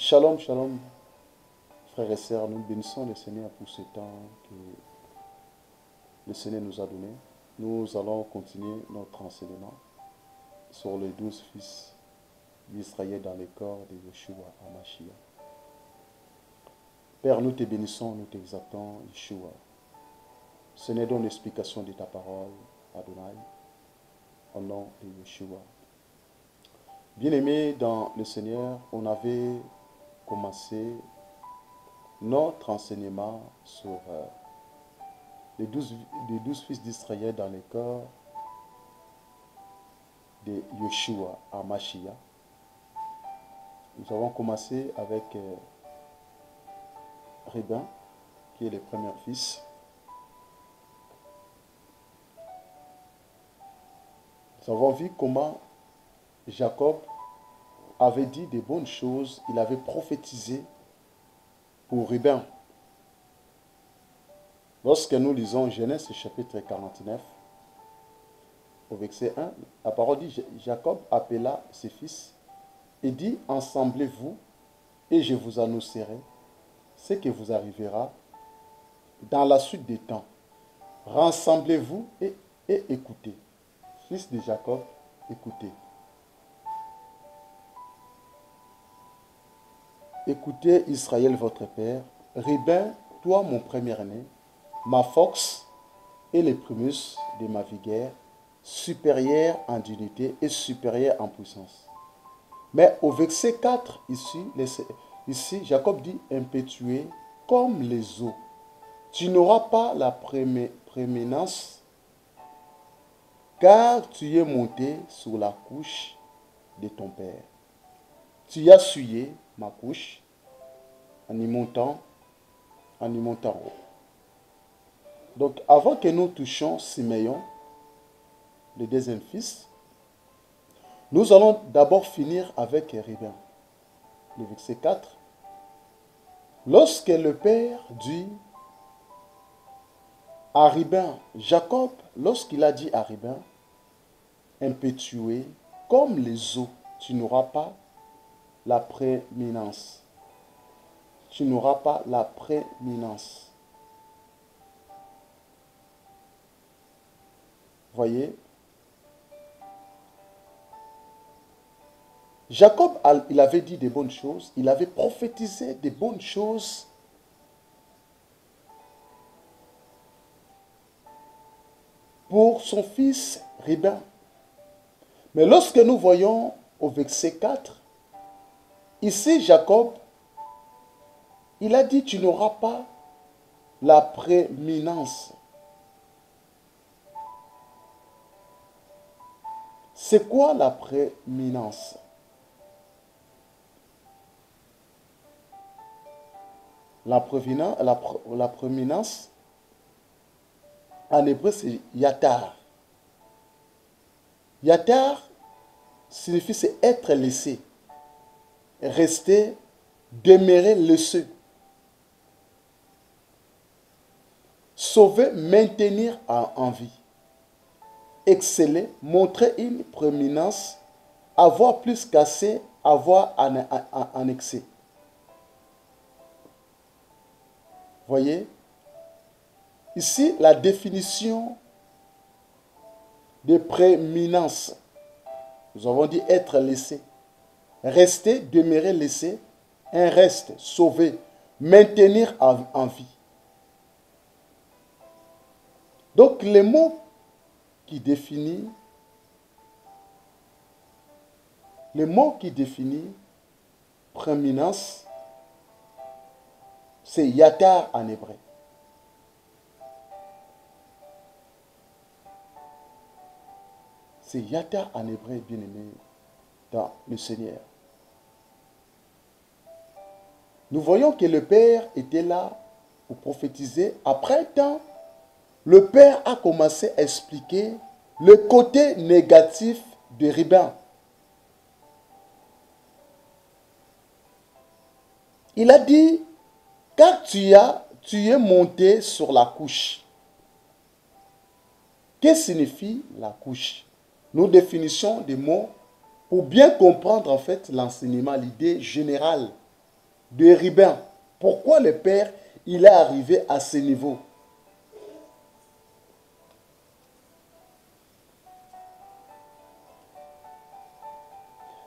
Shalom, shalom, frères et sœurs, nous bénissons le Seigneur pour ce temps que le Seigneur nous a donné. Nous allons continuer notre enseignement sur les 12 fils d'Israël dans le corps de Yeshua HaMashiach. Père, nous te bénissons, nous t'exaltons, Yeshua. Seigneur, donne l'explication de ta parole, Adonai, au nom de Yeshua. Bien-aimés dans le Seigneur, on avait commencé notre enseignement sur les 12 fils d'Israël dans le corps de Yeshua HaMashiach. Nous avons commencé avec Reuben, qui est le premier fils. Nous avons vu comment Jacob avait dit de bonnes choses, il avait prophétisé pour Reuben. Lorsque nous lisons Genèse chapitre 49, au verset 1, la parole dit, Jacob appela ses fils et dit, assemblez-vous et je vous annoncerai ce qui vous arrivera dans la suite des temps. Rassemblez-vous et écoutez. Fils de Jacob, écoutez. Écoutez Israël votre père, Reuben, toi mon premier-né, ma force et les primus de ma vigueur, supérieur en dignité et supérieur en puissance. Mais au verset 4, ici Jacob dit, impétueux comme les eaux. Tu n'auras pas la prééminence, car tu es monté sur la couche de ton père. Tu as souillé ma couche en y montant haut. Donc, avant que nous touchions Siméon, le deuxième fils, nous allons d'abord finir avec Reuben. Le verset 4. Lorsque le père dit à Reuben, Jacob, lorsqu'il a dit à Reuben, impétueux comme les eaux, tu n'auras pas la prééminence. Tu n'auras pas la prééminence. Voyez, Jacob, il avait dit des bonnes choses, il avait prophétisé des bonnes choses pour son fils Reuben. Mais lorsque nous voyons au verset 4, ici Jacob, il a dit, tu n'auras pas la prééminence. C'est quoi la prééminence? La prééminence, en hébreu, c'est yatar. Yatar signifie c'est être laissé, rester, demeurer laissé. Sauver, maintenir en vie. Exceller, montrer une prééminence, avoir plus qu'assez, avoir en excès. Voyez, ici la définition de prééminence. Nous avons dit être laissé, rester, demeurer laissé, un reste, sauver, maintenir en vie. Donc les mots qui définit prééminence, c'est yatar en hébreu. C'est yatar en hébreu, bien-aimé, dans le Seigneur. Nous voyons que le Père était là pour prophétiser. Après un temps, le Père a commencé à expliquer le côté négatif de Reuben. Il a dit, car tu es monté sur la couche. Que signifie la couche? Nous définissons des mots pour bien comprendre en fait l'enseignement, l'idée générale de Ribin. Pourquoi le père, il est arrivé à ce niveau?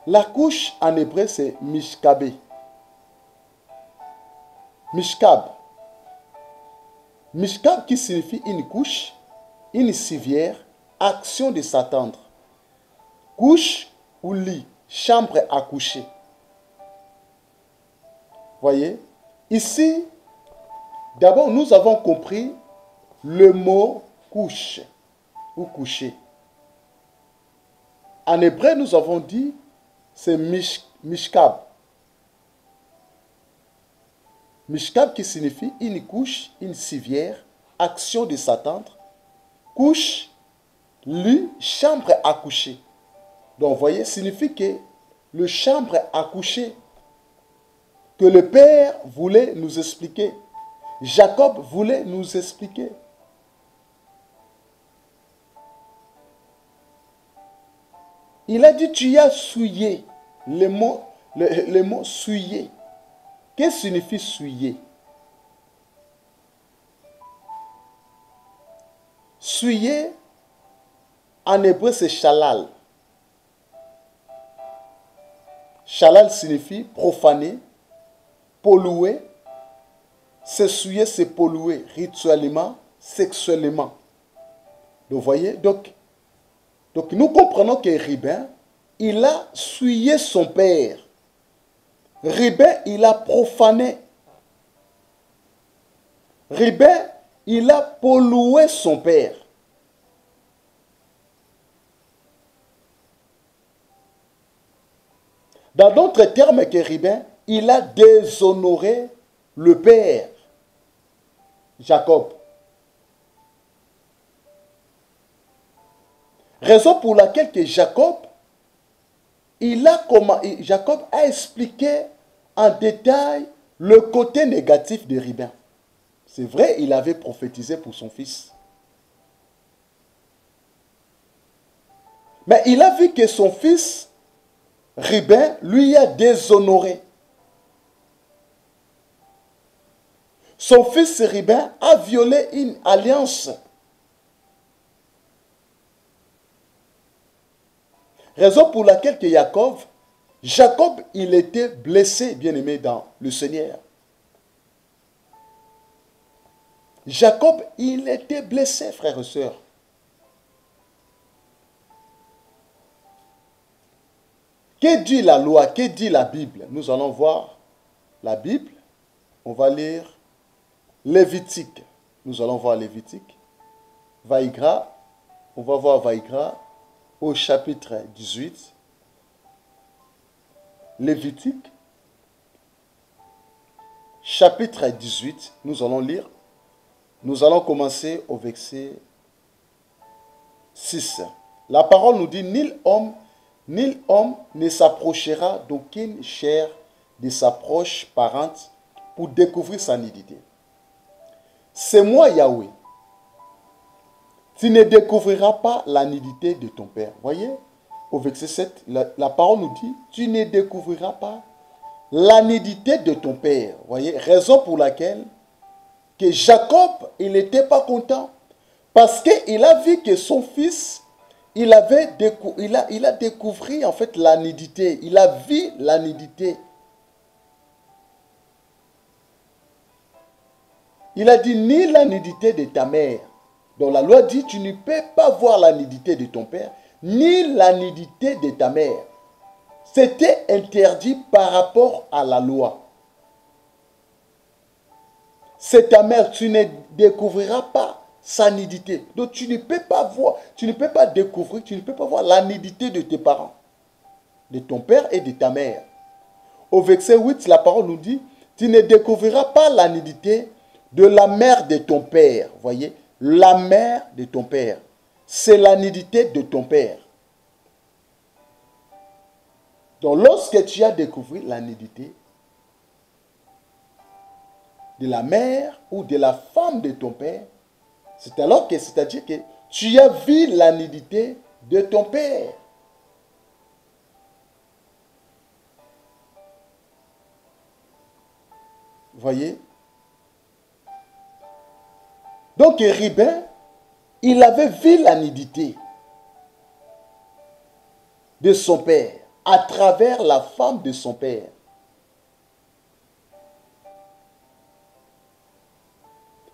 La couche en hébreu, c'est Mishkabé. Mishkab. Mishkab qui signifie une couche, une civière, action de s'attendre. Couche ou lit, chambre à coucher. Voyez? Ici, d'abord, nous avons compris le mot couche ou coucher. En hébreu, nous avons dit c'est Mishkab. Mishkab qui signifie une couche, une civière, action de s'attendre, couche, lit, chambre à coucher. Donc, vous voyez, signifie que le chambre à coucher que le Père voulait nous expliquer, Jacob voulait nous expliquer. Il a dit, tu as souillé. Le mot souillé. Qu'est-ce que signifie souiller? Souiller, en hébreu, c'est shalal. Shalal signifie profaner, polluer. Se souiller, c'est polluer rituellement, sexuellement. Donc, vous voyez, donc nous comprenons que Ribin, il a souillé son père. Ribin, il a profané. Ribin, il a pollué son père. Dans d'autres termes que Ribin, il a déshonoré le père, Jacob. Raison pour laquelle que Jacob a expliqué en détail le côté négatif de Ribin. C'est vrai, il avait prophétisé pour son fils. Mais il a vu que son fils, Ribin, lui a déshonoré. Son fils Ribin a violé une alliance. Raison pour laquelle que Jacob, il était blessé, bien-aimé dans le Seigneur. Jacob, il était blessé, frères et sœurs. Que dit la loi? Que dit la Bible? Nous allons voir la Bible. On va lire Lévitique. Nous allons voir Lévitique. Vaïgra. On va voir Vaïgra au chapitre 18. Lévitique. Chapitre 18. Nous allons lire. Nous allons commencer au verset 6. La parole nous dit, nul homme ne s'approchera d'aucune chair de sa proche parente pour découvrir sa nudité. C'est moi, Yahweh. Tu ne découvriras pas la nudité de ton père. Voyez, au verset 7, la parole nous dit, tu ne découvriras pas la nudité de ton père. Voyez, raison pour laquelle que Jacob, il n'était pas content. Parce qu'il a vu que son fils, il a découvert en fait la nudité. Il a vu la nudité. Il a dit, ni la nudité de ta mère. Donc la loi dit, tu ne peux pas voir la nudité de ton père, ni la nudité de ta mère. C'était interdit par rapport à la loi. C'est ta mère, tu ne découvriras pas sa nudité. Donc tu ne peux pas voir, tu ne peux pas découvrir, tu ne peux pas voir la nudité de tes parents, de ton père et de ta mère. Au verset 8, la parole nous dit, tu ne découvriras pas la nudité de la mère de ton père. Voyez, la mère de ton père, c'est la nudité de ton père. Donc lorsque tu as découvert la nudité de la mère ou de la femme de ton père, c'est-à-dire que tu as vu la nudité de ton père. Voyez? Donc Rubin, il avait vu la nudité de son père à travers la femme de son père.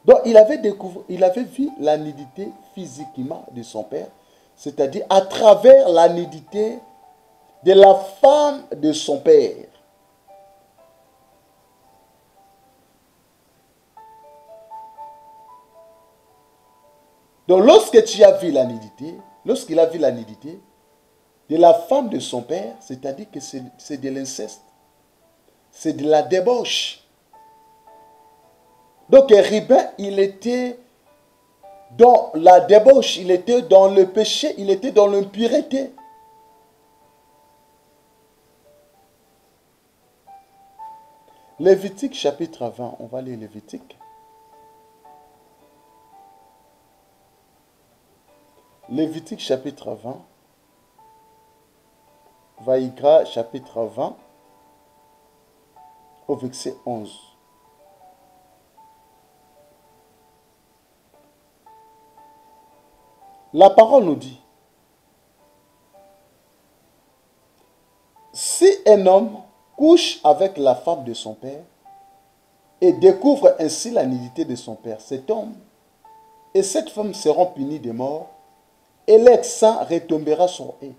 Donc il avait vu la nudité physiquement de son père, c'est-à-dire à travers la nudité de la femme de son père. Donc lorsque tu as vu la nudité, lorsqu'il a vu la nudité de la femme de son père, c'est-à-dire que c'est de l'inceste, c'est de la débauche. Donc Rubin, il était dans la débauche, il était dans le péché, il était dans l'impureté. Lévitique chapitre 20, on va lire Lévitique. Lévitique chapitre 20. Vaïkra chapitre 20 au verset 11. La parole nous dit, si un homme couche avec la femme de son père et découvre ainsi la nudité de son père, cet homme et cette femme seront punis de mort et l'ex-sang retombera sur eux.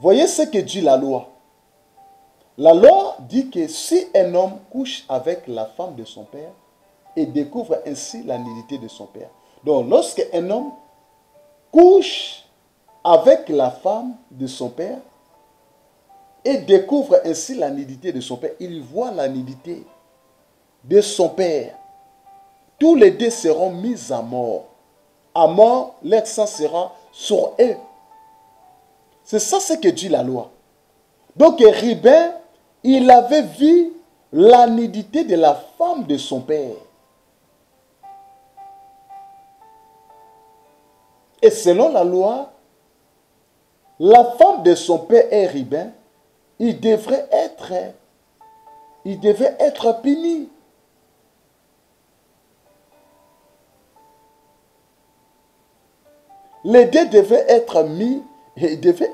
Voyez ce que dit la loi. La loi dit que si un homme couche avec la femme de son père et découvre ainsi la nudité de son père. Donc lorsque un homme couche avec la femme de son père et découvre ainsi la nudité de son père, il voit la nudité de son père. Tous les deux seront mis à mort. À mort, l'ex-sang sera sur eux. C'est ça ce que dit la loi. Donc Rubin, il avait vu la nudité de la femme de son père. Et selon la loi, la femme de son père et Rubin, il devait être puni. Les deux devaient être mis, il devait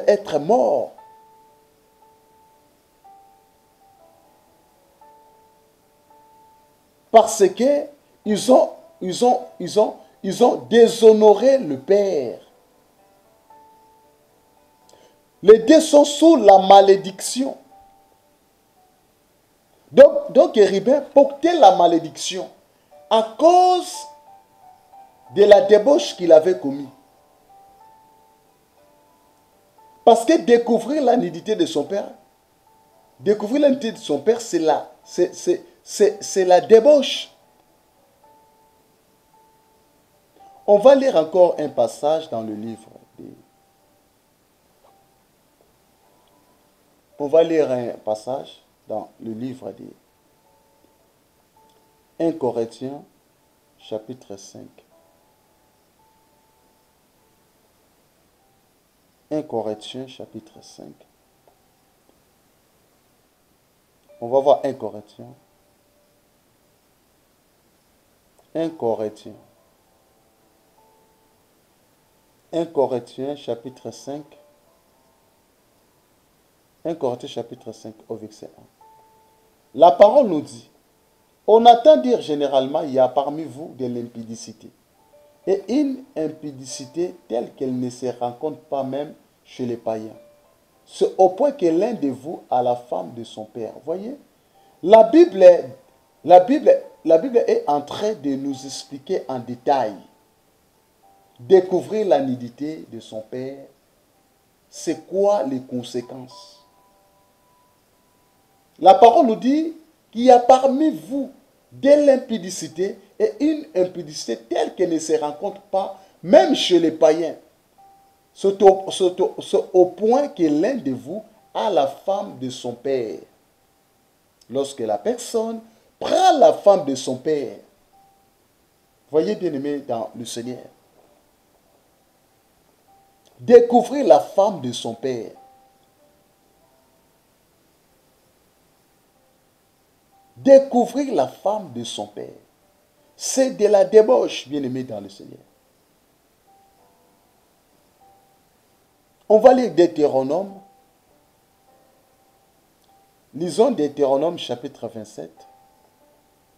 être mort. Parce que ils ont déshonoré le père. Les deux sont sous la malédiction. Donc Rubin portait la malédiction à cause de la débauche qu'il avait commis. Parce que découvrir la nudité de son père, c'est la débauche. On va lire encore un passage dans le livre. On va lire un passage dans le livre de 1 Corinthiens, chapitre 5. 1 Corinthiens, chapitre 5. On va voir 1 Corinthiens. 1 Corinthiens. 1 Corinthiens, chapitre 5. 1 Corinthiens, chapitre 5, au verset 1. La parole nous dit, on entend dire généralement, il y a parmi vous de l'impudicité. Et une impudicité telle qu'elle ne se rencontre pas même chez les païens. C'est au point que l'un de vous a la femme de son père. Voyez, la Bible est en train de nous expliquer en détail. Découvrir la nudité de son père, c'est quoi les conséquences? La parole nous dit qu'il y a parmi vous de l'impudicité et une impudicité telle qu'elle ne se rencontre pas, même chez les païens. C'est au point que l'un de vous a la femme de son père. Lorsque la personne prend la femme de son père, voyez bien aimé dans le Seigneur, découvrir la femme de son père. découvrir la femme de son père. C'est de la débauche, bien-aimé dans le Seigneur. On va lire Deutéronome. Lisons Deutéronome chapitre 27.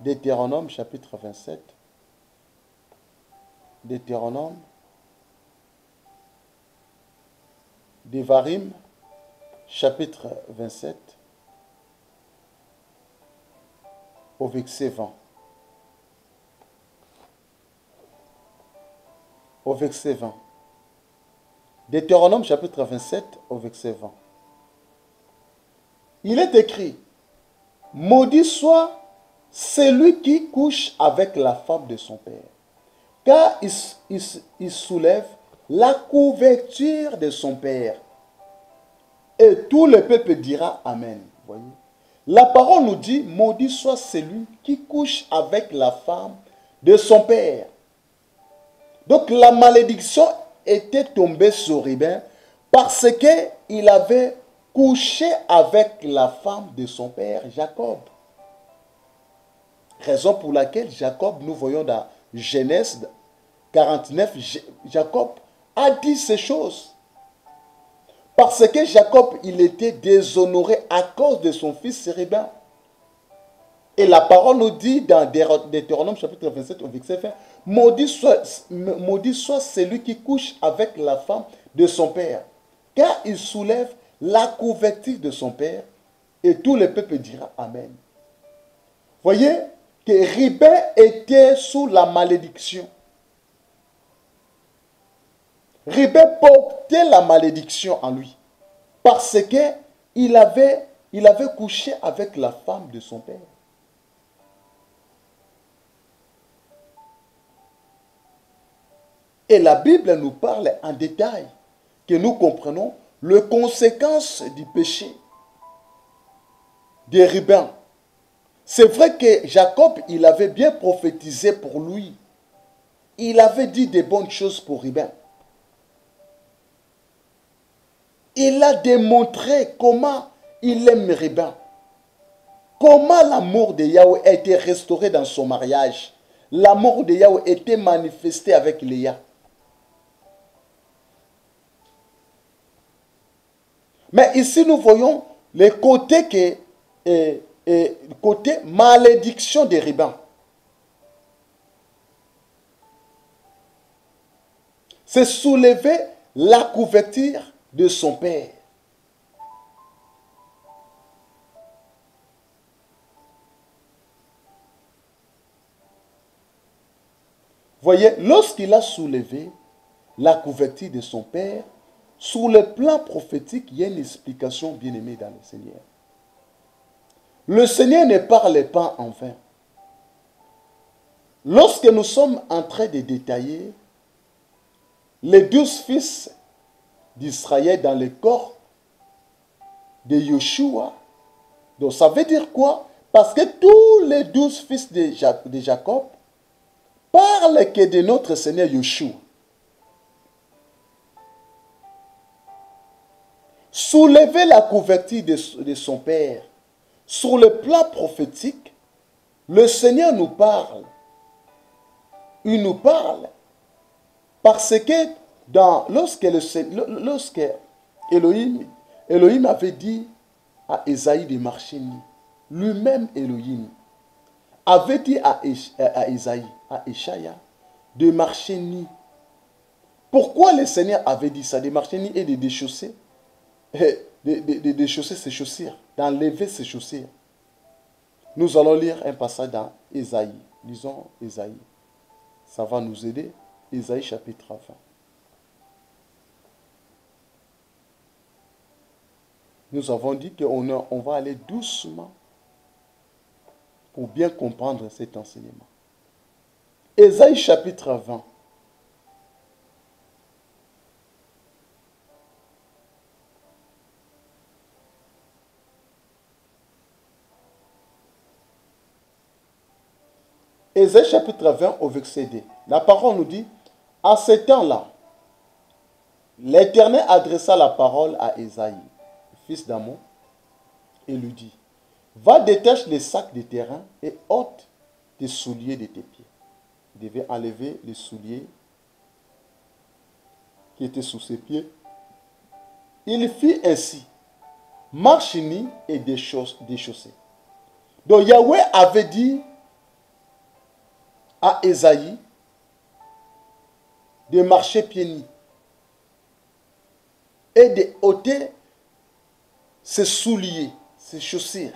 Deutéronome chapitre 27. Deutéronome. Devarim chapitre 27. Au verset 20. Au verset 20. Deutéronome chapitre 27 au verset 20. Il est écrit, maudit soit celui qui couche avec la femme de son père, car il soulève la couverture de son père. Et tout le peuple dira Amen. Voyez? La parole nous dit, maudit soit celui qui couche avec la femme de son père. Donc la malédiction était tombée sur Rubin parce qu'il avait couché avec la femme de son père Jacob. Raison pour laquelle Jacob, nous voyons dans Genèse 49, Jacob a dit ces choses. Parce que Jacob, il était déshonoré à cause de son fils Rubin. Et la parole nous dit dans Deutéronome chapitre 27 au verset 20, maudit soit celui qui couche avec la femme de son père, car il soulève la couverture de son père, et tout le peuple dira Amen. Voyez que Rubin était sous la malédiction. Rubin portait la malédiction en lui, parce qu'il avait couché avec la femme de son père. Et la Bible nous parle en détail, que nous comprenons les conséquences du péché de Rubin. C'est vrai que Jacob, il avait bien prophétisé pour lui. Il avait dit des bonnes choses pour Rubin. Il a démontré comment il aime Rubin. Comment l'amour de Yahweh a été restauré dans son mariage. L'amour de Yahweh a été manifesté avec Léa. Mais ici, nous voyons le côté côté malédiction de Rubin. C'est soulever la couverture de son père. Voyez, lorsqu'il a soulevé la couverture de son père, sur le plan prophétique, il y a une explication bien aimée dans le Seigneur. Le Seigneur ne parle pas en vain. Lorsque nous sommes en train de détailler les 12 fils d'Israël dans le corps de Yoshua, donc ça veut dire quoi? Parce que tous les 12 fils de Jacob parlent que de notre Seigneur Yoshua. Soulever la couverture de son père. Sur le plan prophétique, le Seigneur nous parle. Il nous parle parce que lorsque Elohim avait dit à Esaïe de marcher nu, lui-même Elohim avait dit à Esaïe, à Échaïa, de marcher nu. Pourquoi le Seigneur avait dit ça, de marcher nu et de déchausser? De déchausser ses chaussures, d'enlever ses chaussures. Nous allons lire un passage dans Ésaïe. Lisons Ésaïe. Ça va nous aider. Ésaïe chapitre 20. Nous avons dit qu'on va aller doucement pour bien comprendre cet enseignement. Ésaïe chapitre 20. Ésaïe chapitre 20 au verset 2. La parole nous dit, à ce temps-là, l'Éternel adressa la parole à Ésaïe, fils d'Amon, et lui dit, va détacher les sacs de terrain et ôte tes souliers de tes pieds. Il devait enlever les souliers qui étaient sous ses pieds. Il fit ainsi, marche nue et déchaussée. Donc Yahweh avait dit à Ésaïe de marcher pieds nus et de ôter ses souliers, ses chaussures.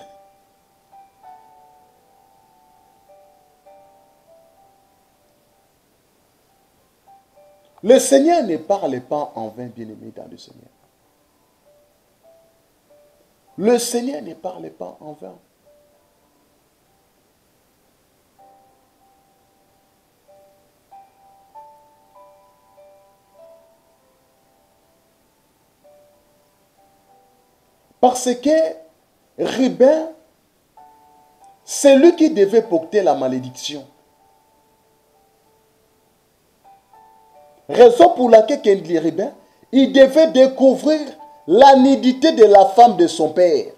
Le Seigneur ne parle pas en vain, bien-aimé dans le Seigneur. Le Seigneur ne parle pas en vain. Parce que Ruben, c'est lui qui devait porter la malédiction. Raison pour laquelle Kendi Ruben, il devait découvrir la nudité de la femme de son père.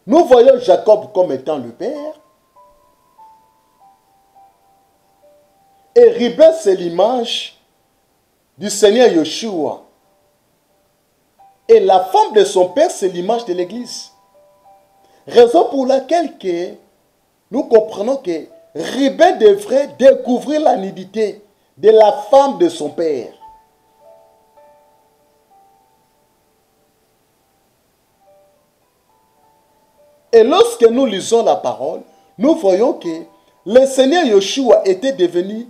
Nous voyons Jacob comme étant le père. Et Ruben, c'est l'image du Seigneur Yeshua. Et la femme de son père, c'est l'image de l'Église. Raison pour laquelle nous comprenons que Ruben devrait découvrir la nudité de la femme de son père. Et lorsque nous lisons la parole, nous voyons que le Seigneur Yeshua était devenu,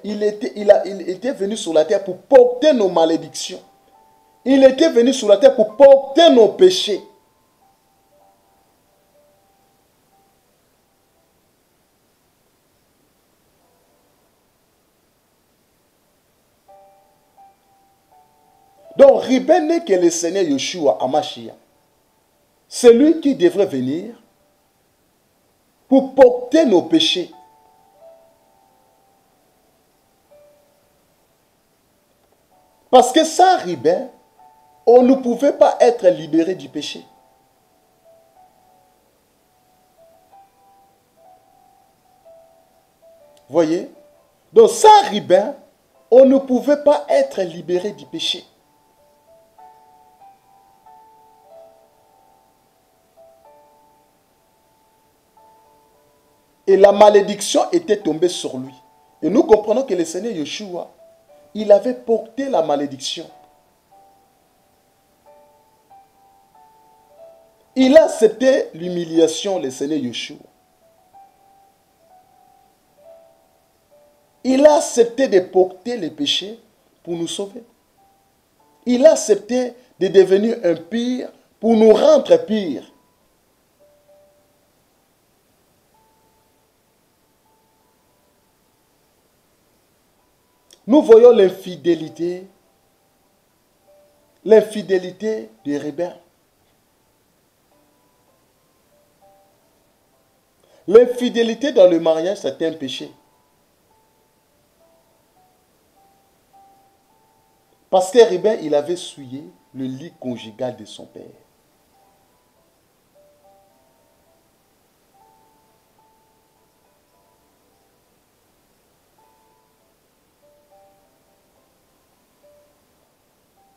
il était venu sur la terre pour porter nos malédictions. Il était venu sur la terre pour porter nos péchés. Donc, Ruben n'est que le Seigneur Yeshua Hamashiach. C'est lui qui devrait venir pour porter nos péchés. Parce que sans Ruben, on ne pouvait pas être libéré du péché. Voyez? Donc sans Ruben, on ne pouvait pas être libéré du péché. Et la malédiction était tombée sur lui. Et nous comprenons que le Seigneur Yeshua, il avait porté la malédiction. Il a accepté l'humiliation, le Seigneur Yeshua. Il a accepté de porter les péchés pour nous sauver. Il a accepté de devenir un pire pour nous rendre pires. Nous voyons l'infidélité des rebelles. L'infidélité dans le mariage, c'est un péché. Parce que Ruben, il avait souillé le lit conjugal de son père.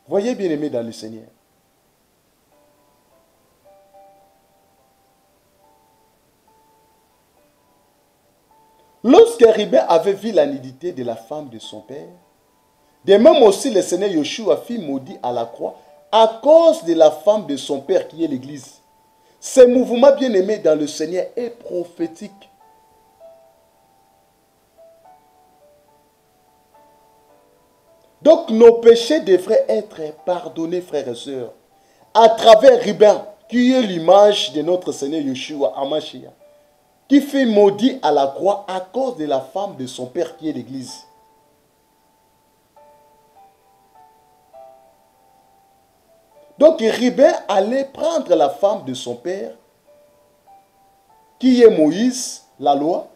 Voyez, bien-aimés dans le Seigneur. Lorsque Ruben avait vu la nudité de la femme de son père, de même aussi le Seigneur Yeshua fut maudit à la croix à cause de la femme de son père qui est l'Église. Ce mouvement bien-aimé dans le Seigneur est prophétique. Donc nos péchés devraient être pardonnés, frères et sœurs, à travers Ruben, qui est l'image de notre Seigneur Yeshua Hamashiach, qui fut maudit à la croix à cause de la femme de son père qui est l'Église. Donc Ruben allait prendre la femme de son père, qui est Moïse, la loi,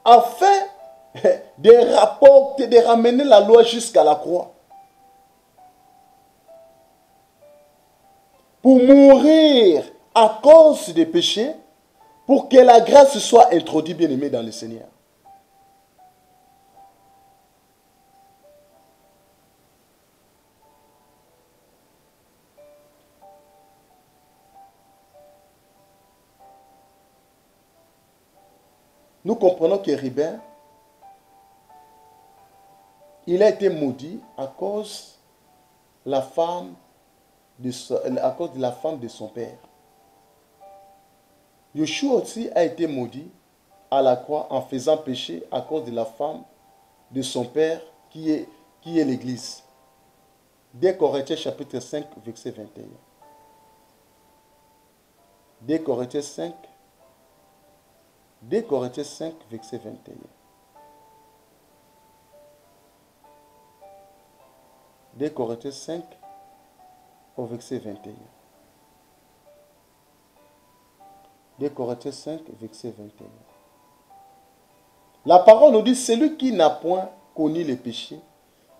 afin de rapporter, de ramener la loi jusqu'à la croix. Pour mourir à cause des péchés, pour que la grâce soit introduite, bien aimé, dans le Seigneur. Nous comprenons que Ribin, il a été maudit à cause de la femme de son père. Yeshua aussi a été maudit à la croix en faisant péché à cause de la femme de son père qui est l'Église. 2 Corinthiens chapitre 5, verset 21. 2 Corinthiens 5, verset 21. 2 Corinthiens 5, au verset 21. 2 Corinthiens 5, verset 21. La parole nous dit, celui qui n'a point connu le péché,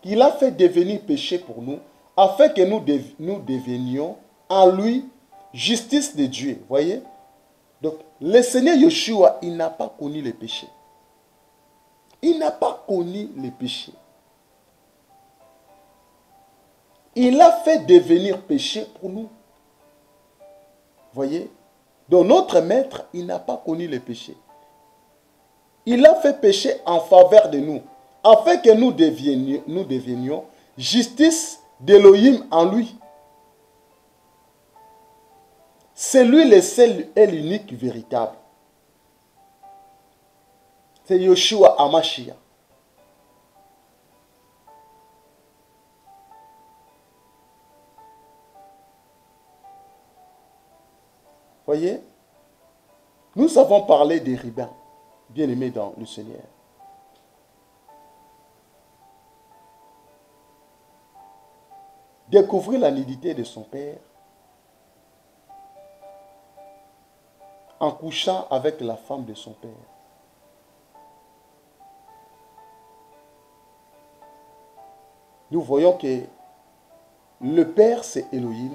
qu'il a fait devenir péché pour nous, afin que nous devenions en lui justice de Dieu. Voyez? Donc, le Seigneur Yeshua, il n'a pas connu le péché. Il n'a pas connu le péché. Il a fait devenir péché pour nous. Voyez? Donc notre maître, il n'a pas connu le péché. Il a fait péché en faveur de nous, afin que nous devenions justice d'Élohim en lui. C'est lui le seul et l'unique véritable. C'est Yeshua HaMashiach. Voyez, nous avons parlé des Ribins, bien-aimés dans le Seigneur. Découvrir la nudité de son père en couchant avec la femme de son père. Nous voyons que le père, c'est Elohim.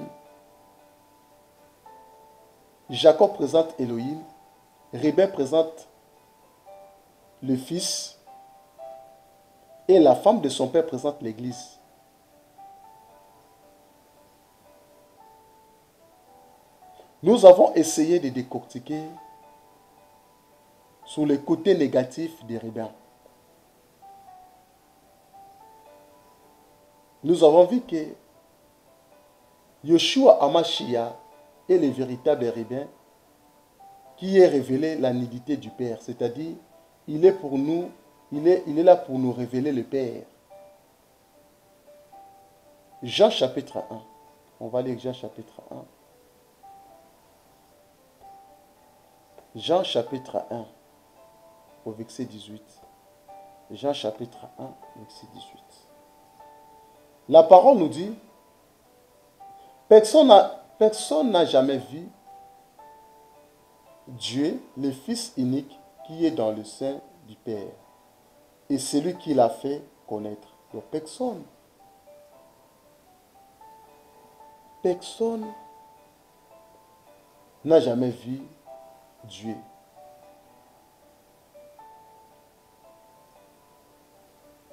Jacob présente Elohim. Ribin présente le fils. Et la femme de son père présente l'église. Nous avons essayé de décortiquer sur les côtés négatifs des Ribins. Nous avons vu que Yeshua HaMashiach est le véritable Ribin qui est révélé la nudité du Père. C'est-à-dire, il est pour nous, il est là pour nous révéler le Père. Jean chapitre 1. On va lire Jean chapitre 1. Jean chapitre 1, au verset 18. Jean chapitre 1, verset 18. La parole nous dit, personne n'a jamais vu Dieu, le Fils unique, qui est dans le sein du Père. Et celui qui l'a fait connaître. Donc personne n'a jamais vu Dieu.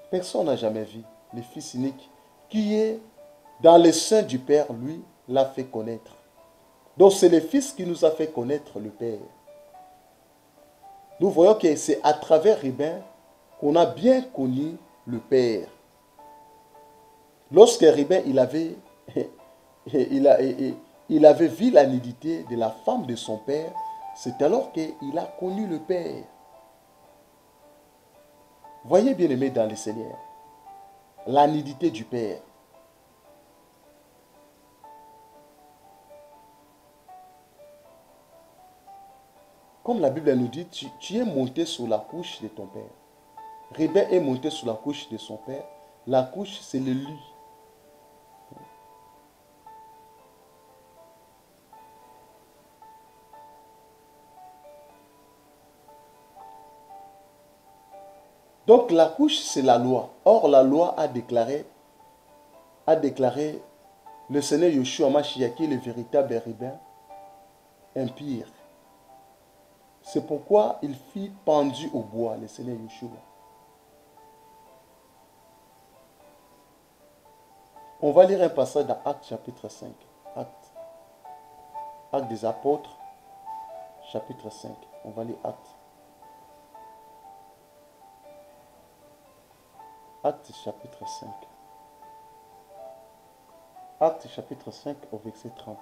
Personne n'a jamais vu le Fils unique qui est dans le sein du Père, lui, l'a fait connaître. Donc c'est le Fils qui nous a fait connaître le Père. Nous voyons que c'est à travers Ribin qu'on a bien connu le Père. Lorsque Ribin, il avait vu la nudité de la femme de son père, c'est alors qu'il a connu le Père. Voyez bien aimé dans le Seigneur, la nudité du Père. Comme la Bible nous dit, tu es monté sur la couche de ton père. Ribin est monté sur la couche de son père. La couche, c'est le lit. Donc la couche, c'est la loi. Or, la loi a déclaré le Seigneur Yeshua Mashiach, qui est le véritable rabbin, impire. C'est pourquoi il fut pendu au bois, le Seigneur Yeshua. On va lire un passage dans Actes chapitre 5. Actes des apôtres, chapitre 5. On va lire Actes. Actes chapitre 5. Actes chapitre 5 au verset 30.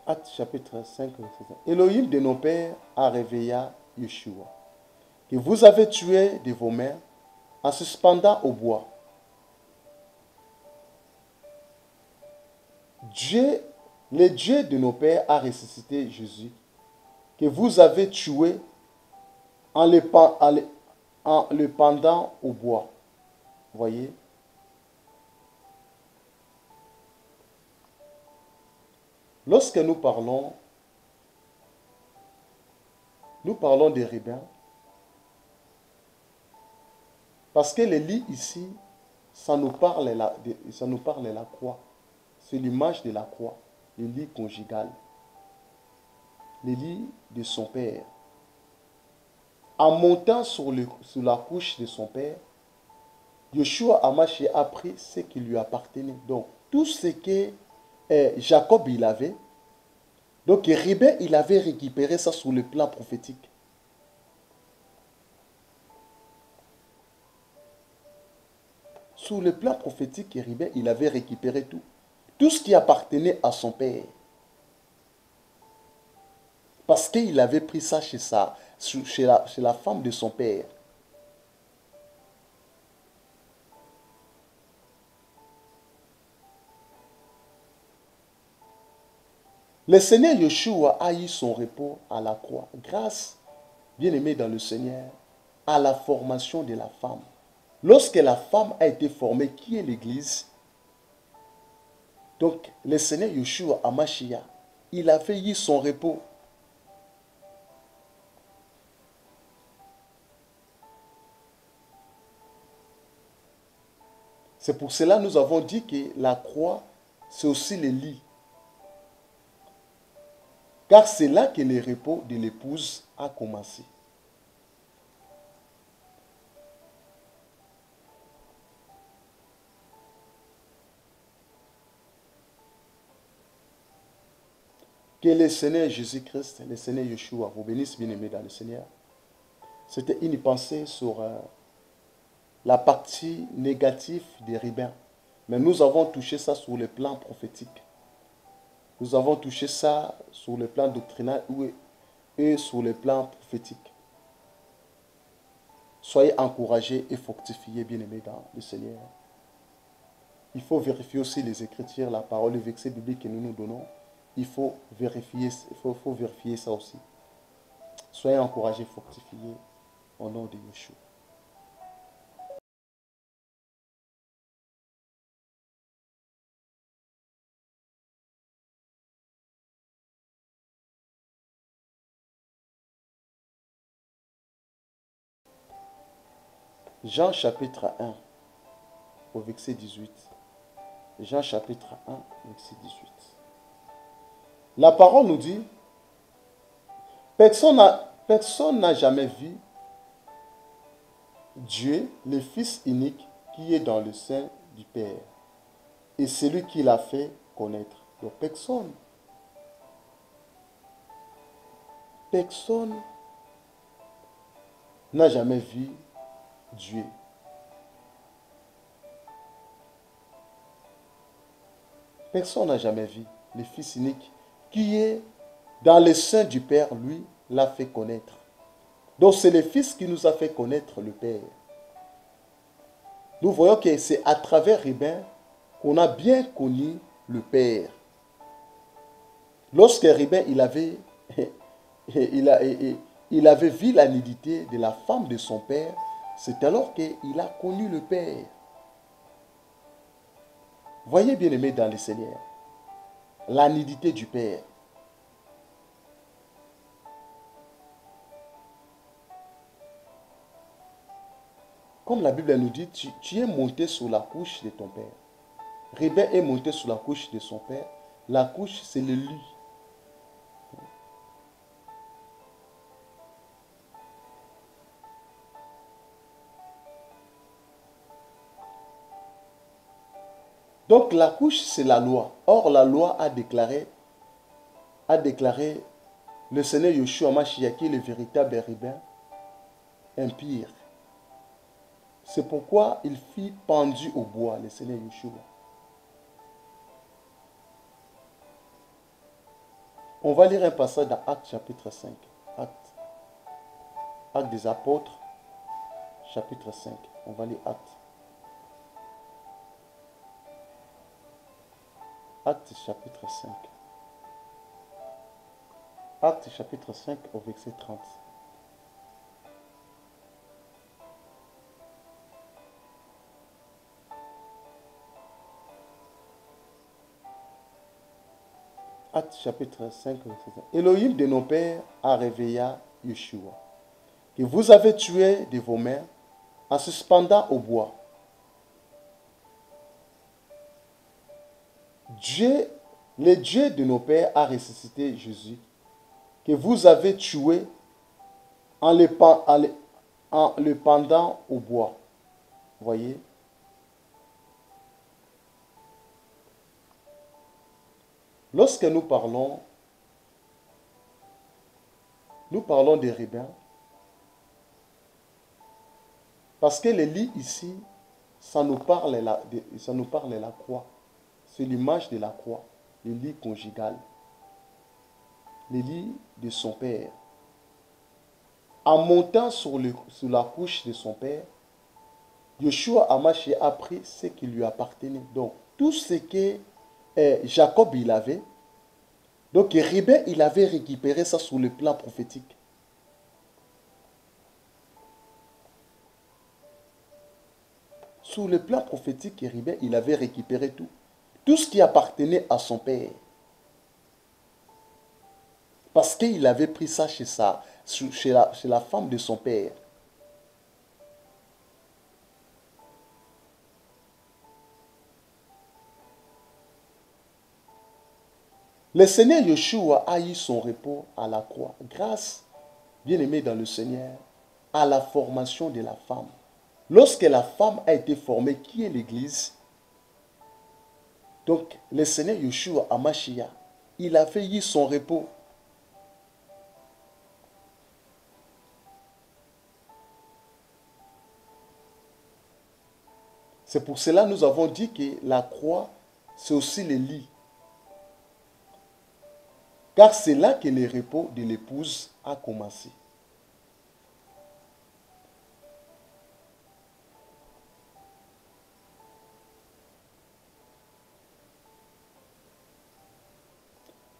Actes chapitre 5 verset 30. Elohim de nos pères a réveillé Yeshua, que vous avez tué de vos mains en suspendant au bois. Dieu, le Dieu de nos pères a ressuscité Jésus, que vous avez tué en le pendant au bois. Voyez? Lorsque nous parlons des rabbins, parce que le lit ici, ça nous parle de la croix. C'est l'image de la croix, le lit conjugal, le lit de son père. En montant sur la couche de son père, Yeshua Hamashiach a pris ce qui lui appartenait. Donc, tout ce que Jacob il avait, donc Ribé il avait récupéré ça sur le plan prophétique. Sur le plan prophétique, Ribé il avait récupéré tout. Tout ce qui appartenait à son père. Parce qu'il avait pris ça chez la femme de son père. Le Seigneur Yeshua a eu son repos à la croix, grâce, bien aimé dans le Seigneur, à la formation de la femme. Lorsque la femme a été formée, qui est l'Église? Donc, le Seigneur Yeshua Hamashiach, il avait eu son repos. C'est pour cela que nous avons dit que la croix, c'est aussi le lit. Car c'est là que le repos de l'épouse a commencé. Que le Seigneur Jésus-Christ, le Seigneur Yeshua, vous bénisse bien aimé dans le Seigneur. C'était une pensée sur la partie négative des rabbins. Mais nous avons touché ça sur le plan prophétique. Nous avons touché ça sur le plan doctrinal et sur le plan prophétique. Soyez encouragés et fortifiés, bien-aimés dans le Seigneur. Il faut vérifier aussi les Écritures, la parole, le verset biblique que nous nous donnons. Il faut vérifier ça aussi. Soyez encouragés, fortifiés au nom de Yeshua. Jean chapitre 1, au verset 18. Jean chapitre 1, verset 18. La parole nous dit, personne n'a jamais vu Dieu, le Fils unique, qui est dans le sein du Père, et celui qui l'a fait connaître. Donc personne n'a jamais vu Dieu. Personne n'a jamais vu le Fils unique qui est dans le sein du Père, lui, l'a fait connaître. Donc c'est le Fils qui nous a fait connaître le Père. Nous voyons que c'est à travers Ribin qu'on a bien connu le Père. Lorsque Ribin il avait vu la nudité de la femme de son père, c'est alors qu'il a connu le Père. Voyez, bien-aimés dans le Seigneur, la nudité du Père. Comme la Bible nous dit, tu es monté sur la couche de ton père. Rébin est monté sur la couche de son père. La couche, c'est le lit. Donc la couche, c'est la loi. Or, la loi a déclaré le Seigneur Yeshua Mashiach, qui est le véritable Rébin, impire. C'est pourquoi il fut pendu au bois, le Seigneur Yeshua. On va lire un passage dans Actes chapitre 5. Actes des apôtres, chapitre 5. On va lire Actes. Actes chapitre 5. Actes chapitre 5 au verset 30. Actes chapitre 5 verset 30. Elohim de nos pères a réveillé Yeshua, que vous avez tué de vos mains en suspendant au bois. Dieu, le Dieu de nos pères a ressuscité Jésus, que vous avez tué en le pendant au bois. Voyez? Lorsque nous parlons des rabbins, parce que le lit ici, ça nous parle de la croix. C'est l'image de la croix, le lit conjugal, le lit de son père. En montant sur la couche de son père, Yeshua Hamashiach a pris ce qui lui appartenait. Donc, tout ce que Jacob il avait, donc Rébin il avait récupéré ça sur le plan prophétique. Sur le plan prophétique, Rébin il avait récupéré tout. Tout ce qui appartenait à son père. Parce qu'il avait pris ça chez la femme de son père. Le Seigneur Yeshua a eu son repos à la croix, grâce, bien aimé dans le Seigneur, à la formation de la femme. Lorsque la femme a été formée, qui est l'Église? Donc, le Seigneur Yeshua Hamashiach, il avait eu son repos. C'est pour cela que nous avons dit que la croix, c'est aussi le lit. Car c'est là que le repos de l'épouse a commencé.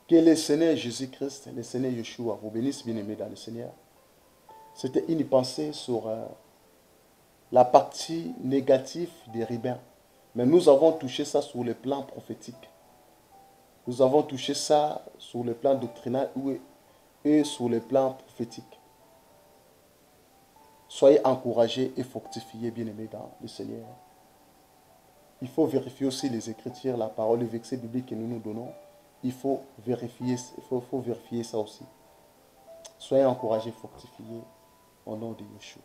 Que le Seigneur Jésus-Christ, le Seigneur Yeshua, vous bénisse bien aimé dans le Seigneur. C'était une pensée sur la partie négative des rabbins. Mais nous avons touché ça sur le plan prophétique. Nous avons touché ça sur le plan doctrinal et sur le plan prophétique. Soyez encouragés et fortifiés, bien-aimés dans le Seigneur. Il faut vérifier aussi les Écritures, la parole, les versets bibliques que nous nous donnons. Il faut vérifier ça aussi. Soyez encouragés, fortifiés au nom de Yeshua.